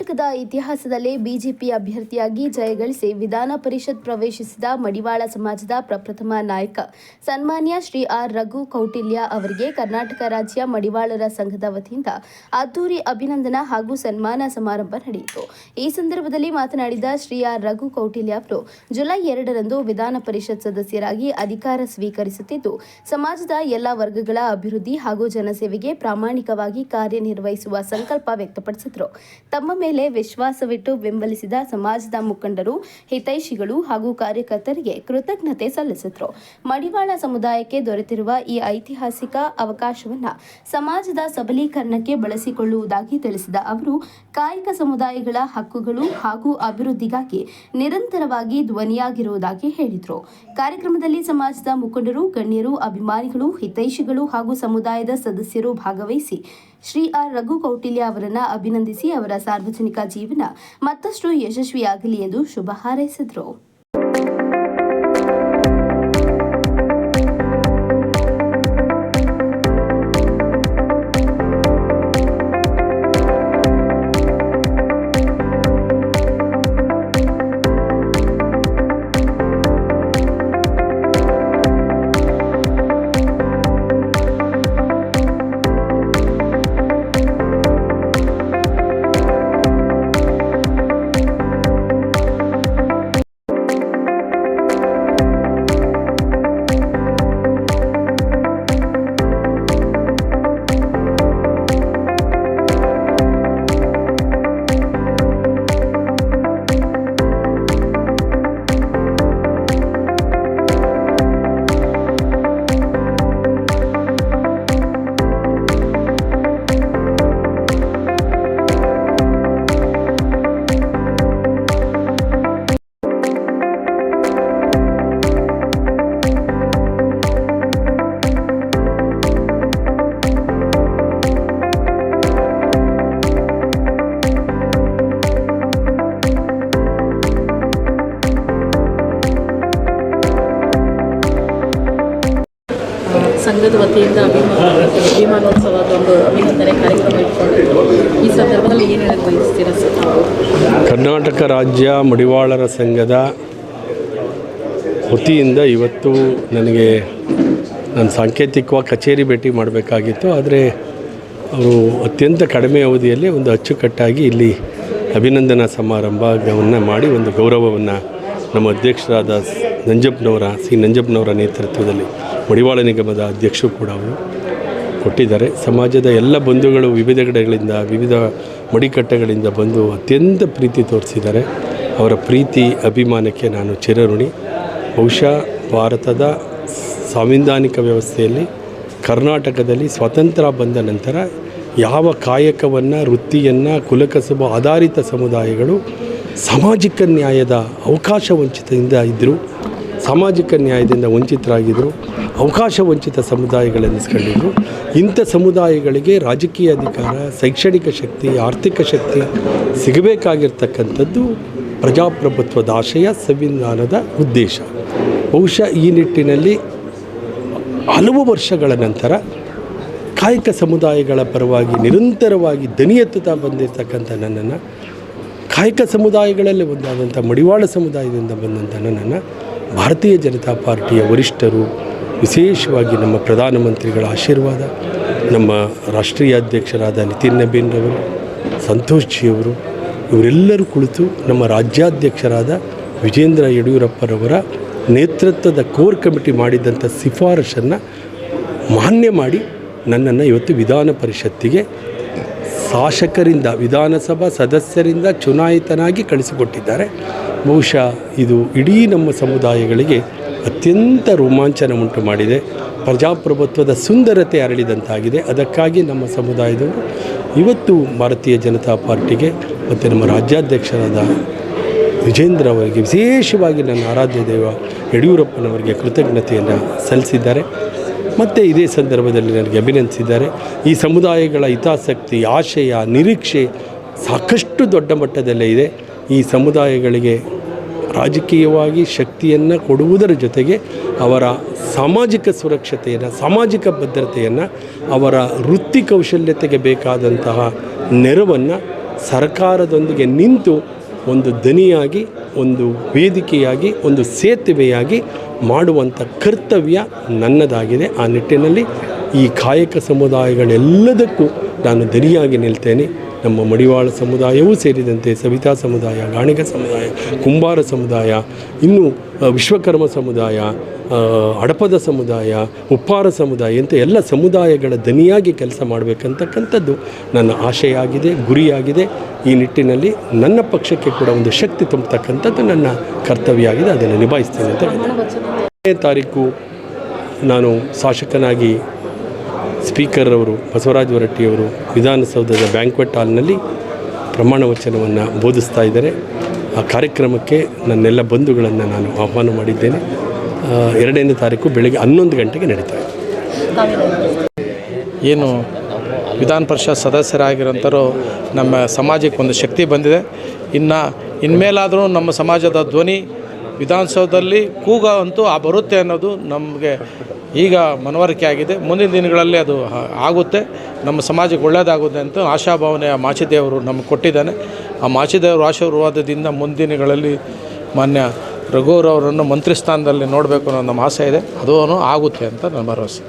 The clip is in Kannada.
ಕರ್ನಾಟಕದ ಇತಿಹಾಸದಲ್ಲೇ ಬಿಜೆಪಿ ಅಭ್ಯರ್ಥಿಯಾಗಿ ಜಯಗಳಿಸಿ ವಿಧಾನ ಪರಿಷತ್ ಪ್ರವೇಶಿಸಿದ ಮಡಿವಾಳ ಸಮಾಜದ ಪ್ರಪ್ರಥಮ ನಾಯಕ ಸನ್ಮಾನ್ಯ ಶ್ರೀ ಆರ್ ರಘು ಕೌಟಿಲ್ಯ ಅವರಿಗೆ ಕರ್ನಾಟಕ ರಾಜ್ಯ ಮಡಿವಾಳರ ಸಂಘದ ವತಿಯಿಂದ ಅದ್ದೂರಿ ಅಭಿನಂದನಾ ಹಾಗೂ ಸನ್ಮಾನ ಸಮಾರಂಭ ನಡೆಯಿತು. ಈ ಸಂದರ್ಭದಲ್ಲಿ ಮಾತನಾಡಿದ ಶ್ರೀ ಆರ್ ರಘು ಕೌಟಿಲ್ಯ ಅವರು ಜುಲೈ 2ರಂದು ವಿಧಾನ ಪರಿಷತ್ ಸದಸ್ಯರಾಗಿ ಅಧಿಕಾರ ಸ್ವೀಕರಿಸುತ್ತಿದ್ದು, ಸಮಾಜದ ಎಲ್ಲ ವರ್ಗಗಳ ಅಭಿವೃದ್ಧಿ ಹಾಗೂ ಜನಸೇವೆಗೆ ಪ್ರಾಮಾಣಿಕವಾಗಿ ಕಾರ್ಯನಿರ್ವಹಿಸುವ ಸಂಕಲ್ಪ ವ್ಯಕ್ತಪಡಿಸಿದರು. ತಮ್ಮ ಮೇಲೆ ವಿಶ್ವಾಸವಿಟ್ಟು ಬೆಂಬಲಿಸಿದ ಸಮಾಜದ ಮುಖಂಡರು, ಹಿತೈಷಿಗಳು ಹಾಗೂ ಕಾರ್ಯಕರ್ತರಿಗೆ ಕೃತಜ್ಞತೆ ಸಲ್ಲಿಸಿದರು. ಮಡಿವಾಳ ಸಮುದಾಯಕ್ಕೆ ದೊರೆತಿರುವ ಈ ಐತಿಹಾಸಿಕ ಅವಕಾಶವನ್ನು ಸಮಾಜದ ಸಬಲೀಕರಣಕ್ಕೆ ಬಳಸಿಕೊಳ್ಳುವುದಾಗಿ ತಿಳಿಸಿದ ಅವರು, ಕಾಯಕ ಸಮುದಾಯಗಳ ಹಕ್ಕುಗಳು ಹಾಗೂ ಅಭಿವೃದ್ಧಿಗಾಗಿ ನಿರಂತರವಾಗಿ ಧ್ವನಿಯಾಗಿರುವುದಾಗಿ ಹೇಳಿದರು. ಕಾರ್ಯಕ್ರಮದಲ್ಲಿ ಸಮಾಜದ ಮುಖಂಡರು, ಗಣ್ಯರು, ಅಭಿಮಾನಿಗಳು, ಹಿತೈಷಿಗಳು ಹಾಗೂ ಸಮುದಾಯದ ಸದಸ್ಯರು ಭಾಗವಹಿಸಿ ಶ್ರೀ ಆರ್ ರಘು ಕೌಟಿಲ್ಯ ಅವರನ್ನು ಅಭಿನಂದಿಸಿ ಅವರ ಸಾರ್ವಜನಿಕ ಜೀವನ ಮತ್ತಷ್ಟು ಯಶಸ್ವಿಯಾಗಲಿ ಎಂದು ಶುಭ ಹಾರೈಸಿದರು. ಸಂಘದ ವತಿಯಿಂದ ಅಭಿಮಾನೋತ್ಸವದ ಒಂದು ಅಭಿನಂದನೆ ಕಾರ್ಯಕ್ರಮ ಇಟ್ಕೊಂಡಿದ್ದು, ಈ ಸಂದರ್ಭದಲ್ಲಿ ಏನು ಹೇಳಕ್ಕೆ ಬಯಸ್ತೀರಾ ಸರ್? ಕರ್ನಾಟಕ ರಾಜ್ಯ ಮಡಿವಾಳರ ಸಂಘದ ವತಿಯಿಂದ ಇವತ್ತು ನನಗೆ ನಾನು ಸಾಂಕೇತಿಕವಾಗಿ ಕಚೇರಿ ಭೇಟಿ ಮಾಡಬೇಕಾಗಿತ್ತು. ಆದರೆ ಅವರು ಅತ್ಯಂತ ಕಡಿಮೆ ಅವಧಿಯಲ್ಲಿ ಒಂದು ಅಚ್ಚುಕಟ್ಟಾಗಿ ಇಲ್ಲಿ ಅಭಿನಂದನಾ ಸಮಾರಂಭವನ್ನು ಮಾಡಿ ಒಂದು ಗೌರವವನ್ನು ನಮ್ಮ ಅಧ್ಯಕ್ಷರಾದ ನಂಜಪ್ಪನವರ ನೇತೃತ್ವದಲ್ಲಿ ಮಡಿವಾಳ ನಿಗಮದ ಅಧ್ಯಕ್ಷರು ಕೂಡ ಅವರು ಕೊಟ್ಟಿದ್ದಾರೆ. ಸಮಾಜದ ಎಲ್ಲ ಬಂಧುಗಳು ವಿವಿಧ ಕಡೆಗಳಿಂದ, ವಿವಿಧ ಮಡಿಕಟ್ಟೆಗಳಿಂದ ಬಂದು ಅತ್ಯಂತ ಪ್ರೀತಿ ತೋರಿಸಿದ್ದಾರೆ. ಅವರ ಪ್ರೀತಿ ಅಭಿಮಾನಕ್ಕೆ ನಾನು ಚಿರಋಣಿ. ಬಹುಶಃ ಭಾರತದ ಸಾಂವಿಧಾನಿಕ ವ್ಯವಸ್ಥೆಯಲ್ಲಿ ಕರ್ನಾಟಕದಲ್ಲಿ ಸ್ವಾತಂತ್ರ್ಯ ಬಂದ ನಂತರ ಯಾವ ಕಾಯಕವನ್ನು, ವೃತ್ತಿಯನ್ನು, ಕುಲಕಸುಬು ಆಧಾರಿತ ಸಮುದಾಯಗಳು ಸಾಮಾಜಿಕ ನ್ಯಾಯದ ಅವಕಾಶ ವಂಚಿತದಿಂದ ಇದ್ದರು, ಸಾಮಾಜಿಕ ನ್ಯಾಯದಿಂದ ವಂಚಿತರಾಗಿದ್ದರು, ಅವಕಾಶ ವಂಚಿತ ಸಮುದಾಯಗಳೆನ್ನಿಸ್ಕೊಂಡಿದ್ರು. ಇಂಥ ಸಮುದಾಯಗಳಿಗೆ ರಾಜಕೀಯ ಅಧಿಕಾರ, ಶೈಕ್ಷಣಿಕ ಶಕ್ತಿ, ಆರ್ಥಿಕ ಶಕ್ತಿ ಸಿಗಬೇಕಾಗಿರ್ತಕ್ಕಂಥದ್ದು ಪ್ರಜಾಪ್ರಭುತ್ವದ ಆಶಯ, ಸಂವಿಧಾನದ ಉದ್ದೇಶ. ಬಹುಶಃ ಈ ನಿಟ್ಟಿನಲ್ಲಿ ಹಲವು ವರ್ಷಗಳ ನಂತರ ಕಾಯಕ ಸಮುದಾಯಗಳ ಪರವಾಗಿ ನಿರಂತರವಾಗಿ ದನಿ ಎತ್ತುತ್ತಾ ಬಂದಿರತಕ್ಕಂಥ ನನ್ನನ್ನು, ಕಾಯಕ ಸಮುದಾಯಗಳಲ್ಲಿ ಒಂದಾದಂಥ ಮಡಿವಾಳ ಸಮುದಾಯದಿಂದ ಬಂದಂಥ ನನ್ನನ್ನು ಭಾರತೀಯ ಜನತಾ ಪಾರ್ಟಿಯ ವರಿಷ್ಠರು, ವಿಶೇಷವಾಗಿ ನಮ್ಮ ಪ್ರಧಾನಮಂತ್ರಿಗಳ ಆಶೀರ್ವಾದ, ನಮ್ಮ ರಾಷ್ಟ್ರೀಯ ಅಧ್ಯಕ್ಷರಾದ ನಿತಿನ್ ನಬೀನ್ರವರು, ಸಂತೋಷ್ ಜಿಯವರು, ಇವರೆಲ್ಲರೂ ಕುಳಿತು ನಮ್ಮ ರಾಜ್ಯಾಧ್ಯಕ್ಷರಾದ ವಿಜೇಂದ್ರ ಯಡಿಯೂರಪ್ಪರವರ ನೇತೃತ್ವದ ಕೋರ್ ಕಮಿಟಿ ಮಾಡಿದಂಥ ಶಿಫಾರಸನ್ನು ಮಾನ್ಯ ಮಾಡಿ ನನ್ನನ್ನು ಇವತ್ತು ವಿಧಾನ ಪರಿಷತ್ತಿಗೆ ಶಾಸಕರಿಂದ, ವಿಧಾನಸಭಾ ಸದಸ್ಯರಿಂದ ಚುನಾಯಿತನಾಗಿ ಕಳಿಸಿಕೊಟ್ಟಿದ್ದಾರೆ. ಬಹುಶಃ ಇದು ಇಡೀ ನಮ್ಮ ಸಮುದಾಯಗಳಿಗೆ ಅತ್ಯಂತ ರೋಮಾಂಚನ ಉಂಟು ಮಾಡಿದೆ. ಪ್ರಜಾಪ್ರಭುತ್ವದ ಸುಂದರತೆ ಅರಳಿದಂತಾಗಿದೆ. ಅದಕ್ಕಾಗಿ ನಮ್ಮ ಸಮುದಾಯದವರು ಇವತ್ತು ಭಾರತೀಯ ಜನತಾ ಪಾರ್ಟಿಗೆ ಮತ್ತು ನಮ್ಮ ರಾಜ್ಯಾಧ್ಯಕ್ಷರಾದ ವಿಜೇಂದ್ರ ಅವರಿಗೆ, ವಿಶೇಷವಾಗಿ ನನ್ನ ಆರಾಧ್ಯ ದೈವ ಯಡಿಯೂರಪ್ಪನವರಿಗೆ ಕೃತಜ್ಞತೆಯನ್ನು ಸಲ್ಲಿಸಿದ್ದಾರೆ. ಮತ್ತು ಇದೇ ಸಂದರ್ಭದಲ್ಲಿ ನನಗೆ ಅಭಿನಂದಿಸಿದ್ದಾರೆ. ಈ ಸಮುದಾಯಗಳ ಹಿತಾಸಕ್ತಿ, ಆಶಯ, ನಿರೀಕ್ಷೆ ಸಾಕಷ್ಟು ದೊಡ್ಡ ಮಟ್ಟದಲ್ಲೇ ಇದೆ. ಈ ಸಮುದಾಯಗಳಿಗೆ ರಾಜಕೀಯವಾಗಿ ಶಕ್ತಿಯನ್ನು ಕೊಡುವುದರ ಜೊತೆಗೆ ಅವರ ಸಾಮಾಜಿಕ ಸುರಕ್ಷತೆಯನ್ನು, ಸಾಮಾಜಿಕ ಭದ್ರತೆಯನ್ನು, ಅವರ ವೃತ್ತಿ ಕೌಶಲ್ಯತೆಗೆ ಬೇಕಾದಂತಹ ನೆರವನ್ನು ಸರ್ಕಾರದೊಂದಿಗೆ ನಿಂತು ಒಂದು ದನಿಯಾಗಿ, ಒಂದು ವೇದಿಕೆಯಾಗಿ, ಒಂದು ಸೇತುವೆಯಾಗಿ ಮಾಡುವಂಥ ಕರ್ತವ್ಯ ನನ್ನದಾಗಿದೆ. ಆ ನಿಟ್ಟಿನಲ್ಲಿ ಈ ಕಾಯಕ ಸಮುದಾಯಗಳೆಲ್ಲದಕ್ಕೂ ನಾನು ದನಿಯಾಗಿ ನಿಲ್ತೇನೆ. ನಮ್ಮ ಮಡಿವಾಳ ಸಮುದಾಯವೂ ಸೇರಿದಂತೆ ಸವಿತಾ ಸಮುದಾಯ, ಗಾಣಿಗ ಸಮುದಾಯ, ಕುಂಬಾರ ಸಮುದಾಯ, ಇನ್ನು ವಿಶ್ವಕರ್ಮ ಸಮುದಾಯ, ಹಡಪದ ಸಮುದಾಯ, ಉಪ್ಪಾರ ಸಮುದಾಯ ಅಂತ ಎಲ್ಲ ಸಮುದಾಯಗಳ ದನಿಯಾಗಿ ಕೆಲಸ ಮಾಡಬೇಕಂತಕ್ಕಂಥದ್ದು ನನ್ನ ಆಶಯ ಆಗಿದೆ, ಗುರಿಯಾಗಿದೆ. ಈ ನಿಟ್ಟಿನಲ್ಲಿ ನನ್ನ ಪಕ್ಷಕ್ಕೆ ಕೂಡ ಒಂದು ಶಕ್ತಿ ತುಂಬತಕ್ಕಂಥದ್ದು ನನ್ನ ಕರ್ತವ್ಯ ಆಗಿದೆ. ಅದನ್ನು ನಿಭಾಯಿಸ್ತೇನೆ ಅಂತ ಹೇಳ್ತೀನಿ. 8ನೇ ತಾರೀಕು ನಾನು ಶಾಸಕನಾಗಿ ಸ್ಪೀಕರ್ ಅವರು ಬಸವರಾಜ ಹೊರಟ್ಟಿಯವರು ವಿಧಾನಸೌಧದ ಬ್ಯಾಂಕ್ವೆಟ್ ಹಾಲ್ನಲ್ಲಿ ಪ್ರಮಾಣ ವಚನವನ್ನು ಬೋಧಿಸ್ತಾ ಇದ್ದಾರೆ. ಆ ಕಾರ್ಯಕ್ರಮಕ್ಕೆ ನನ್ನೆಲ್ಲ ಬಂಧುಗಳನ್ನು ನಾನು ಆಹ್ವಾನ ಮಾಡಿದ್ದೇನೆ. 2ನೇ ತಾರೀಕು ಬೆಳಗ್ಗೆ 11 ಗಂಟೆಗೆ ನಡೀತಾ ಇದೆ. ಏನು ವಿಧಾನ ಪರಿಷತ್ ಸದಸ್ಯರಾಗಿರೋಂಥರು ನಮ್ಮ ಸಮಾಜಕ್ಕೆ ಒಂದು ಶಕ್ತಿ ಬಂದಿದೆ. ಇನ್ಮೇಲಾದರೂ ನಮ್ಮ ಸಮಾಜದ ಧ್ವನಿ ವಿಧಾನಸೌಧದಲ್ಲಿ ಕೂಗ ಅಂತೂ ಬರುತ್ತೆ ಅನ್ನೋದು ನಮಗೆ ಈಗ ಮನವರಿಕೆ ಆಗಿದೆ. ಮುಂದಿನ ದಿನಗಳಲ್ಲಿ ಅದು ಆಗುತ್ತೆ, ನಮ್ಮ ಸಮಾಜಕ್ಕೆ ಒಳ್ಳೆಯದಾಗುತ್ತೆ ಅಂತ ಆಶಾಭಾವನೆಯ ಮಾಚಿದೇವರು ನಮಗೆ ಕೊಟ್ಟಿದ್ದಾನೆ. ಆ ಮಾಚಿದೇವರ ಆಶೀರ್ವಾದದಿಂದ ಮುಂದಿನ ದಿನಗಳಲ್ಲಿ ಮಾನ್ಯ ರಘುವರವರನ್ನು ಮಂತ್ರಿ ಸ್ಥಾನದಲ್ಲಿ ನೋಡಬೇಕು ಅನ್ನೋ ನಮ್ಮ ಆಸೆ ಇದೆ. ಅದೂ ಆಗುತ್ತೆ ಅಂತ ನನ್ನ ಭರವಸೆ.